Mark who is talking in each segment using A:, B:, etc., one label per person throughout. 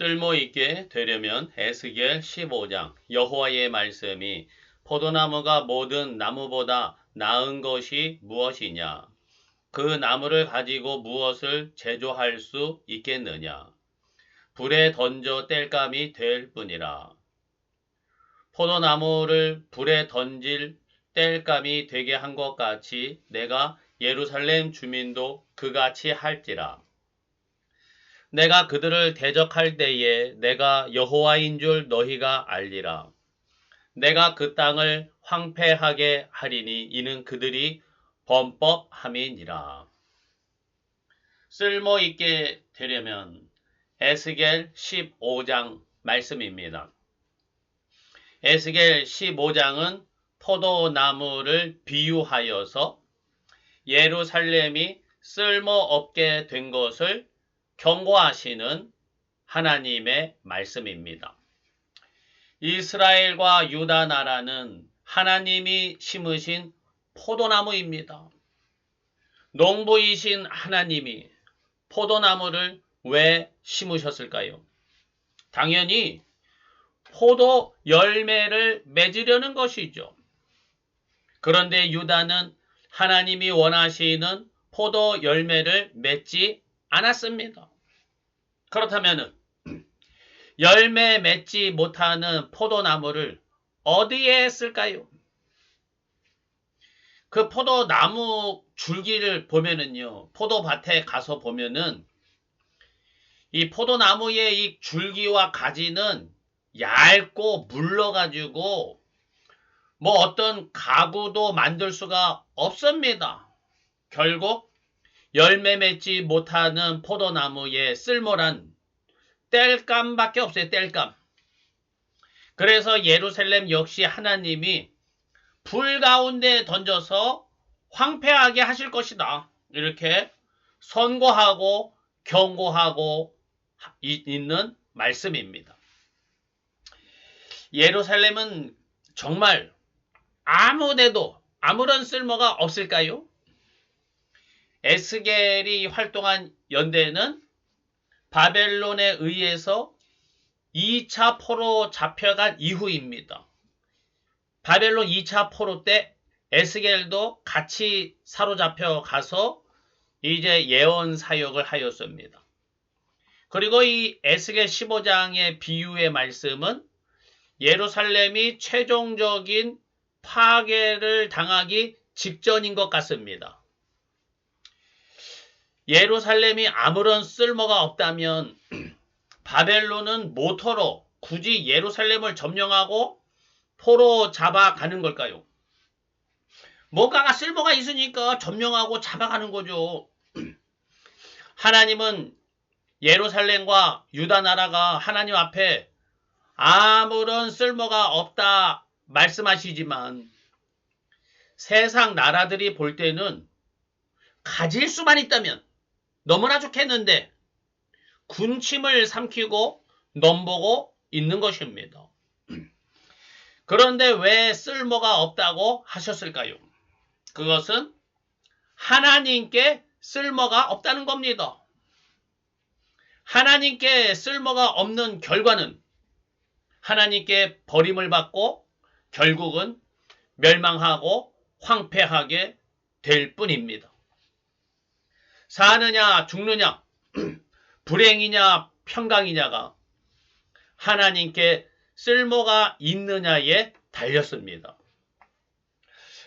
A: 쓸모있게 되려면 에스겔 15장 여호와의 말씀이 포도나무가 모든 나무보다 나은 것이 무엇이냐? 그 나무를 가지고 무엇을 제조할 수 있겠느냐? 불에 던져 땔감이 될 뿐이라. 포도나무를 불에 던질 땔감이 되게 한 것 같이 내가 예루살렘 주민도 그같이 할지라. 내가 그들을 대적할 때에 내가 여호와인 줄 너희가 알리라. 내가 그 땅을 황폐하게 하리니 이는 그들이 범법함이니라. 쓸모있게 되려면 에스겔 15장 말씀입니다. 에스겔 15장은 포도나무를 비유하여서 예루살렘이 쓸모없게 된 것을 경고하시는 하나님의 말씀입니다. 이스라엘과 유다 나라는 하나님이 심으신 포도나무입니다. 농부이신 하나님이 포도나무를 왜 심으셨을까요? 당연히 포도 열매를 맺으려는 것이죠. 그런데 유다는 하나님이 원하시는 포도 열매를 맺지 않았습니다. 그렇다면 열매 맺지 못하는 포도나무를 어디에 쓸까요? 그 포도나무 줄기를 보면은요, 포도밭에 가서 보면은 이 포도나무의 이 줄기와 가지는 얇고 물러가지고 뭐 어떤 가구도 만들 수가 없습니다. 결국 열매 맺지 못하는 포도나무의 쓸모란 땔감밖에 없어요. 땔감. 그래서 예루살렘 역시 하나님이 불 가운데 던져서 황폐하게 하실 것이다. 이렇게 선고하고 경고하고 있는 말씀입니다. 예루살렘은 정말 아무데도 아무런 쓸모가 없을까요? 에스겔이 활동한 연대는 바벨론에 의해서 2차 포로 잡혀간 이후입니다. 바벨론 2차 포로 때 에스겔도 같이 사로잡혀 가서 이제 예언 사역을 하였습니다. 그리고 이 에스겔 15장의 비유의 말씀은 예루살렘이 최종적인 파괴를 당하기 직전인 것 같습니다. 예루살렘이 아무런 쓸모가 없다면 바벨론은 모토로 굳이 예루살렘을 점령하고 포로 잡아가는 걸까요? 뭔가가 쓸모가 있으니까 점령하고 잡아가는 거죠. 하나님은 예루살렘과 유다 나라가 하나님 앞에 아무런 쓸모가 없다 말씀하시지만 세상 나라들이 볼 때는 가질 수만 있다면 너무나 좋겠는데 군침을 삼키고 넘보고 있는 것입니다. 그런데 왜 쓸모가 없다고 하셨을까요? 그것은 하나님께 쓸모가 없다는 겁니다. 하나님께 쓸모가 없는 결과는 하나님께 버림을 받고 결국은 멸망하고 황폐하게 될 뿐입니다. 사느냐 죽느냐 불행이냐 평강이냐가 하나님께 쓸모가 있느냐에 달렸습니다.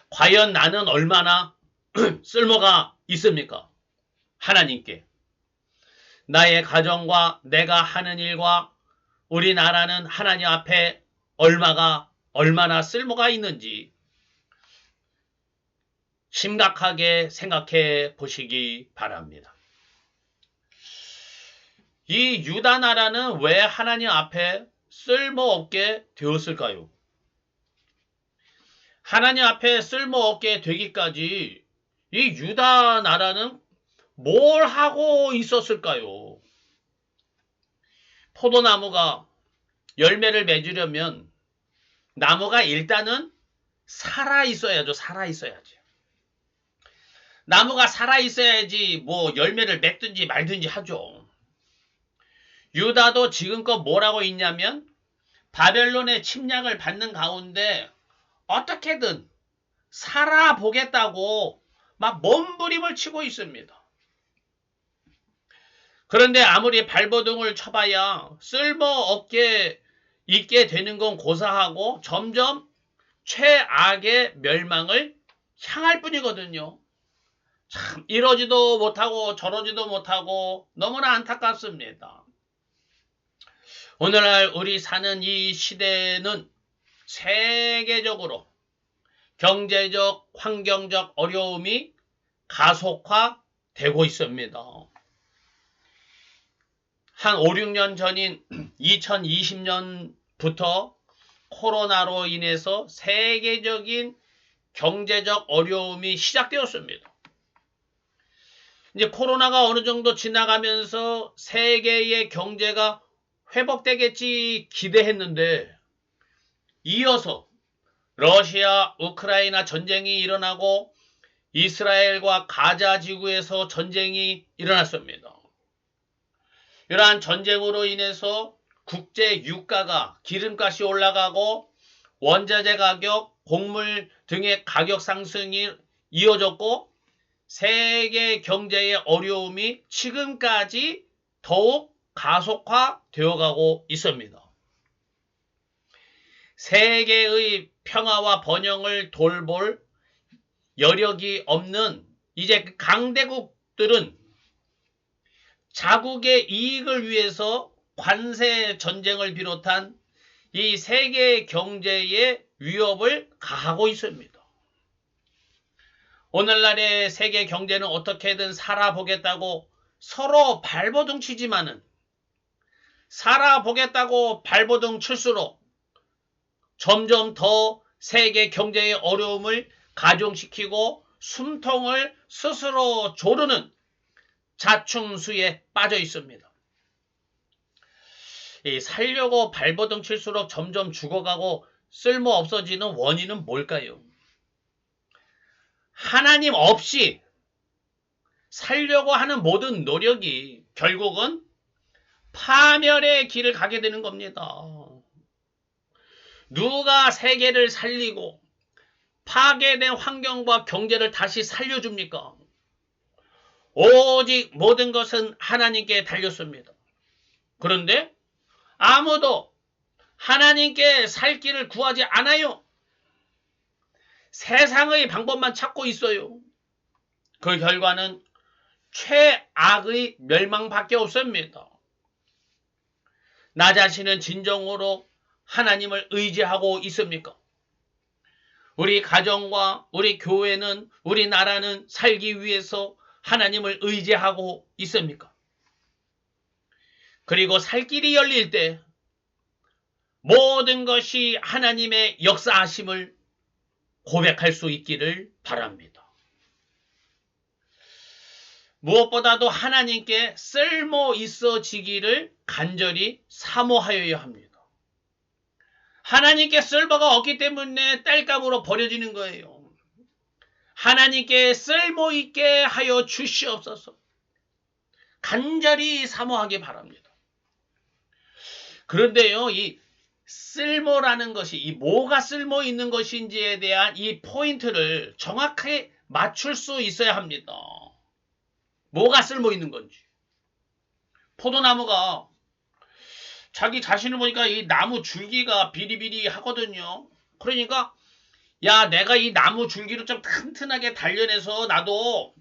A: 과연 나는 얼마나 쓸모가 있습니까? 하나님께. 나의 가정과 내가 하는 일과 우리나라는 하나님 앞에 얼마나 쓸모가 있는지 심각하게 생각해 보시기 바랍니다. 이 유다 나라는 왜 하나님 앞에 쓸모없게 되었을까요? 하나님 앞에 쓸모없게 되기까지 이 유다 나라는 뭘 하고 있었을까요? 포도나무가 열매를 맺으려면 나무가 일단은 살아있어야죠. 살아있어야지. 나무가 살아있어야지 뭐 열매를 맺든지 말든지 하죠. 유다도 지금껏 뭐라고 있냐면 바벨론의 침략을 받는 가운데 어떻게든 살아보겠다고 막 몸부림을 치고 있습니다. 그런데 아무리 발버둥을 쳐봐야 쓸모없게 있게 되는 건 고사하고 점점 최악의 멸망을 향할 뿐이거든요. 참 이러지도 못하고 저러지도 못하고 너무나 안타깝습니다. 오늘날 우리 사는 이 시대는 세계적으로 경제적, 환경적 어려움이 가속화되고 있습니다. 한 5, 6년 전인 2020년부터 코로나로 인해서 세계적인 경제적 어려움이 시작되었습니다. 이제 코로나가 어느 정도 지나가면서 세계의 경제가 회복되겠지 기대했는데 이어서 러시아, 우크라이나 전쟁이 일어나고 이스라엘과 가자 지구에서 전쟁이 일어났습니다. 이러한 전쟁으로 인해서 국제 유가가 기름값이 올라가고 원자재 가격, 곡물 등의 가격 상승이 이어졌고 세계 경제의 어려움이 지금까지 더욱 가속화되어 가고 있습니다. 세계의 평화와 번영을 돌볼 여력이 없는 이제 강대국들은 자국의 이익을 위해서 관세 전쟁을 비롯한 이 세계 경제에 위협을 가하고 있습니다. 오늘날의 세계 경제는 어떻게든 살아보겠다고 서로 발버둥 치지만은 살아보겠다고 발버둥 칠수록 점점 더 세계 경제의 어려움을 가중시키고 숨통을 스스로 조르는 자충수에 빠져 있습니다. 살려고 발버둥 칠수록 점점 죽어가고 쓸모없어지는 원인은 뭘까요? 하나님 없이 살려고 하는 모든 노력이 결국은 파멸의 길을 가게 되는 겁니다. 누가 세계를 살리고 파괴된 환경과 경제를 다시 살려줍니까? 오직 모든 것은 하나님께 달렸습니다. 그런데 아무도 하나님께 살 길을 구하지 않아요. 세상의 방법만 찾고 있어요. 그 결과는 최악의 멸망밖에 없습니다. 나 자신은 진정으로 하나님을 의지하고 있습니까? 우리 가정과 우리 교회는 우리 나라는 살기 위해서 하나님을 의지하고 있습니까? 그리고 살 길이 열릴 때 모든 것이 하나님의 역사하심을 고백할 수 있기를 바랍니다. 무엇보다도 하나님께 쓸모 있어지기를 간절히 사모하여야 합니다. 하나님께 쓸모가 없기 때문에 땔감으로 버려지는 거예요. 하나님께 쓸모 있게 하여 주시옵소서. 간절히 사모하기 바랍니다. 그런데요, 이 쓸모라는 것이 이 뭐가 쓸모 있는 것인지에 대한 이 포인트를 정확하게 맞출 수 있어야 합니다. 뭐가 쓸모 있는 건지. 포도나무가 자기 자신을 보니까 이 나무 줄기가 비리비리 하거든요. 그러니까 야, 내가 이 나무 줄기를 좀 튼튼하게 단련해서 나도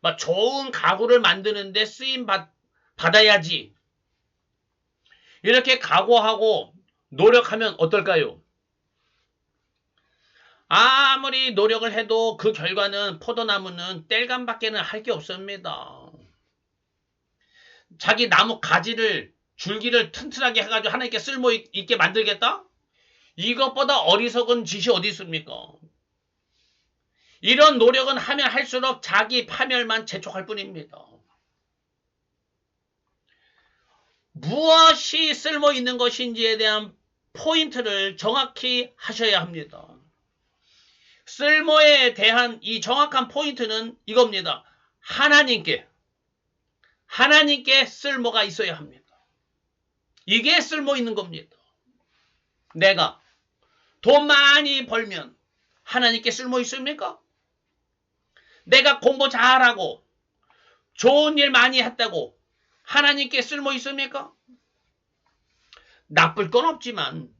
A: 막 좋은 가구를 만드는데 쓰임 받아야지. 이렇게 각오하고 노력하면 어떨까요? 아무리 노력을 해도 그 결과는 포도나무는 땔감밖에는 할 게 없습니다. 자기 나무 가지를 줄기를 튼튼하게 해가지고 하나님께 쓸모 있게 만들겠다? 이것보다 어리석은 짓이 어디 있습니까? 이런 노력은 하면 할수록 자기 파멸만 재촉할 뿐입니다. 무엇이 쓸모 있는 것인지에 대한 포인트를 정확히 하셔야 합니다. 쓸모에 대한 이 정확한 포인트는 이겁니다. 하나님께 쓸모가 있어야 합니다. 이게 쓸모 있는 겁니다. 내가 돈 많이 벌면 하나님께 쓸모 있습니까? 내가 공부 잘하고 좋은 일 많이 했다고 하나님께 쓸모 있습니까? 나쁠 건 없지만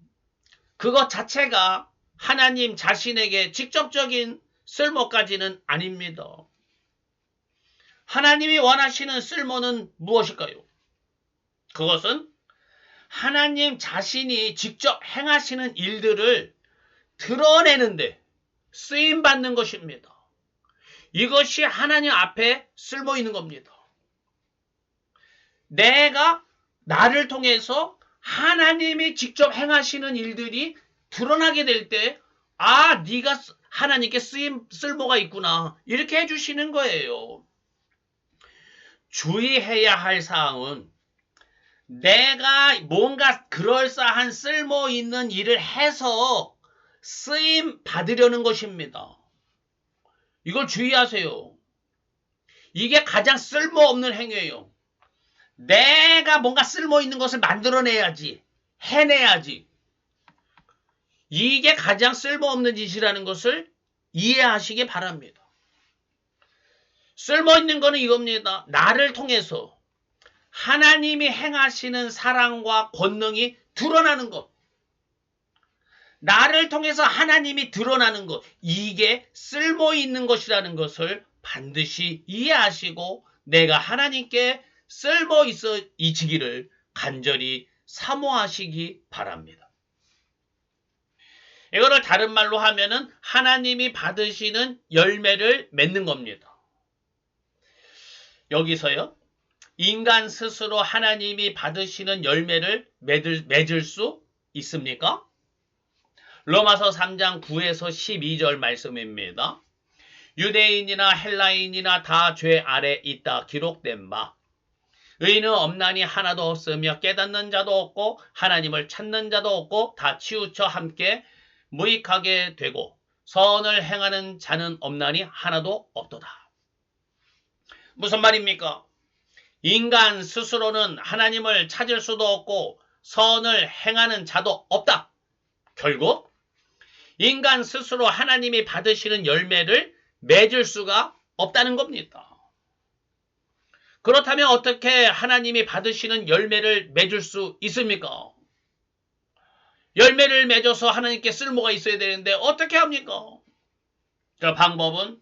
A: 그것 자체가 하나님 자신에게 직접적인 쓸모까지는 아닙니다. 하나님이 원하시는 쓸모는 무엇일까요? 그것은 하나님 자신이 직접 행하시는 일들을 드러내는데 쓰임받는 것입니다. 이것이 하나님 앞에 쓸모 있는 겁니다. 내가 나를 통해서 하나님이 직접 행하시는 일들이 드러나게 될 때, 아, 네가 하나님께 쓸모가 있구나. 이렇게 해주시는 거예요. 주의해야 할 사항은 내가 뭔가 그럴싸한 쓸모 있는 일을 해서 쓰임 받으려는 것입니다. 이걸 주의하세요. 이게 가장 쓸모없는 행위예요. 내가 뭔가 쓸모 있는 것을 만들어내야지, 해내야지. 이게 가장 쓸모없는 짓이라는 것을 이해하시기 바랍니다. 쓸모있는 거는 이겁니다. 나를 통해서 하나님이 행하시는 사랑과 권능이 드러나는 것. 나를 통해서 하나님이 드러나는 것. 이게 쓸모있는 것이라는 것을 반드시 이해하시고 내가 하나님께 쓸모있어지기를 간절히 사모하시기 바랍니다. 이거를 다른 말로 하면은 하나님이 받으시는 열매를 맺는 겁니다. 여기서요. 인간 스스로 하나님이 받으시는 열매를 맺을 수 있습니까? 로마서 3장 9에서 12절 말씀입니다. 유대인이나 헬라인이나 다 죄 아래 있다 기록된 바 의인은 없나니 하나도 없으며 깨닫는 자도 없고 하나님을 찾는 자도 없고 다 치우쳐 함께 무익하게 되고 선을 행하는 자는 없나니 하나도 없도다. 무슨 말입니까? 인간 스스로는 하나님을 찾을 수도 없고 선을 행하는 자도 없다. 결국 인간 스스로 하나님이 받으시는 열매를 맺을 수가 없다는 겁니다. 그렇다면 어떻게 하나님이 받으시는 열매를 맺을 수 있습니까? 열매를 맺어서 하나님께 쓸모가 있어야 되는데 어떻게 합니까? 그 방법은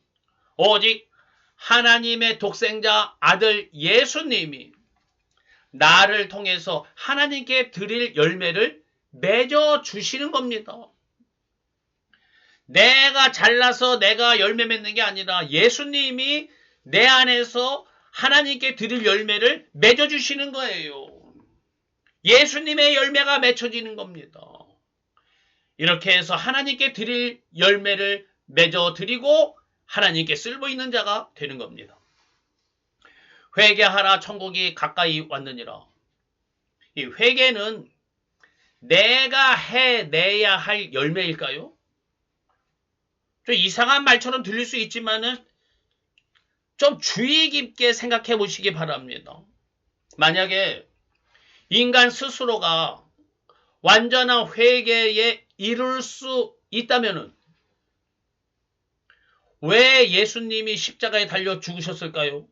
A: 오직 하나님의 독생자 아들 예수님이 나를 통해서 하나님께 드릴 열매를 맺어 주시는 겁니다. 내가 잘나서 내가 열매 맺는 게 아니라 예수님이 내 안에서 하나님께 드릴 열매를 맺어 주시는 거예요. 예수님의 열매가 맺혀지는 겁니다. 이렇게 해서 하나님께 드릴 열매를 맺어 드리고 하나님께 쓸모 있는 자가 되는 겁니다. 회개하라 천국이 가까이 왔느니라. 이 회개는 내가 해내야 할 열매일까요? 좀 이상한 말처럼 들릴 수 있지만은 좀 주의 깊게 생각해 보시기 바랍니다. 만약에 인간 스스로가 완전한 회개에 이룰 수 있다면은 왜 예수님이 십자가에 달려 죽으셨을까요?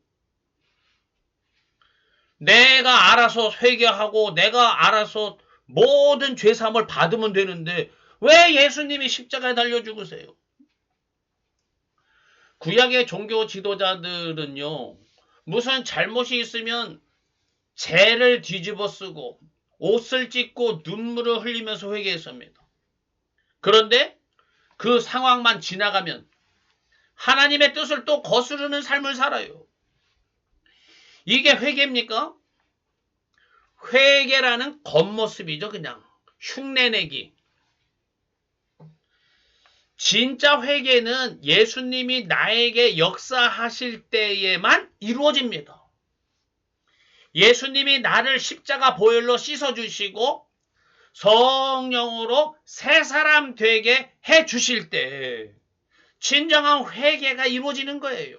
A: 내가 알아서 회개하고 내가 알아서 모든 죄사함을 받으면 되는데 왜 예수님이 십자가에 달려 죽으세요? 구약의 종교 지도자들은요. 무슨 잘못이 있으면 죄를 뒤집어 쓰고 옷을 찢고 눈물을 흘리면서 회개했습니다. 그런데 그 상황만 지나가면 하나님의 뜻을 또 거스르는 삶을 살아요. 이게 회개입니까? 회개라는 겉모습이죠. 그냥 흉내내기. 진짜 회개는 예수님이 나에게 역사하실 때에만 이루어집니다. 예수님이 나를 십자가 보혈로 씻어주시고 성령으로 새 사람 되게 해주실 때 진정한 회개가 이루어지는 거예요.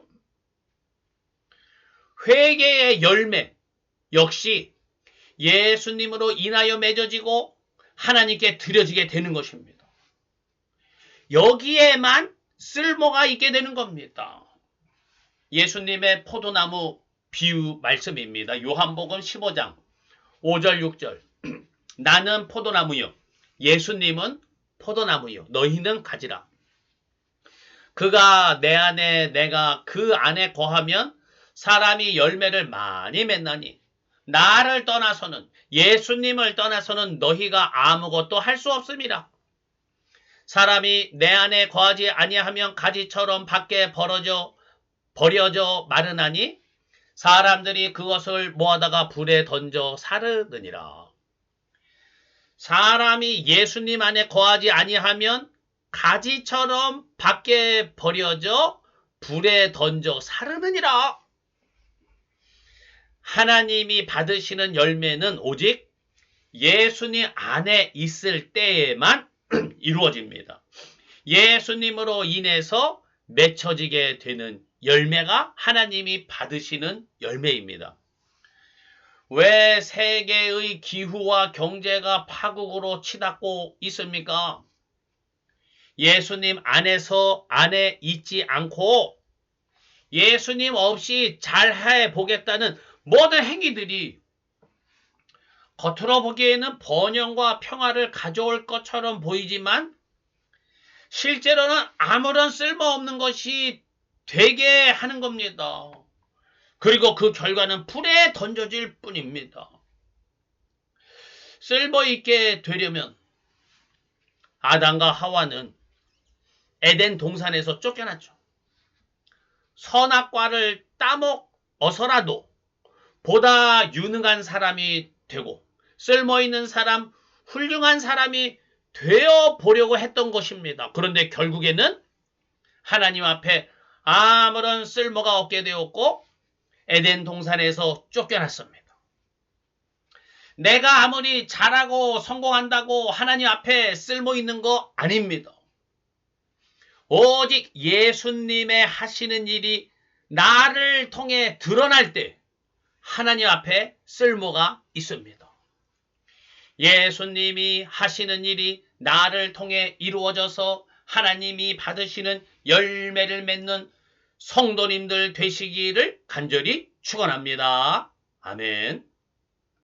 A: 회개의 열매 역시 예수님으로 인하여 맺어지고 하나님께 드려지게 되는 것입니다. 여기에만 쓸모가 있게 되는 겁니다. 예수님의 포도나무 비유 말씀입니다. 요한복음 15장 5절 6절 나는 포도나무요 예수님은 포도나무요 너희는 가지라. 그가 내 안에 내가 그 안에 거하면 사람이 열매를 많이 맺나니 나를 떠나서는 예수님을 떠나서는 너희가 아무것도 할 수 없습니다. 사람이 내 안에 거하지 아니하면 가지처럼 밖에 버려져 마르나니 사람들이 그것을 모아다가 불에 던져 사르느니라. 사람이 예수님 안에 거하지 아니하면 가지처럼 밖에 버려져 불에 던져 사르느니라. 하나님이 받으시는 열매는 오직 예수님 안에 있을 때에만 이루어집니다. 예수님으로 인해서 맺혀지게 되는 열매가 하나님이 받으시는 열매입니다. 왜 세계의 기후와 경제가 파국으로 치닫고 있습니까? 예수님 안에 있지 않고 예수님 없이 잘해 보겠다는 모든 행위들이 겉으로 보기에는 번영과 평화를 가져올 것처럼 보이지만 실제로는 아무런 쓸모없는 것이 되게 하는 겁니다. 그리고 그 결과는 불에 던져질 뿐입니다. 쓸모있게 되려면 아담과 하와는 에덴 동산에서 쫓겨났죠. 선악과를 따먹어서라도 보다 유능한 사람이 되고 쓸모있는 사람, 훌륭한 사람이 되어 보려고 했던 것입니다. 그런데 결국에는 하나님 앞에 아무런 쓸모가 없게 되었고 에덴 동산에서 쫓겨났습니다. 내가 아무리 잘하고 성공한다고 하나님 앞에 쓸모있는 거 아닙니다. 오직 예수님의 하시는 일이 나를 통해 드러날 때 하나님 앞에 쓸모가 있습니다. 예수님이 하시는 일이 나를 통해 이루어져서 하나님이 받으시는 열매를 맺는 성도님들 되시기를 간절히 축원합니다. 아멘.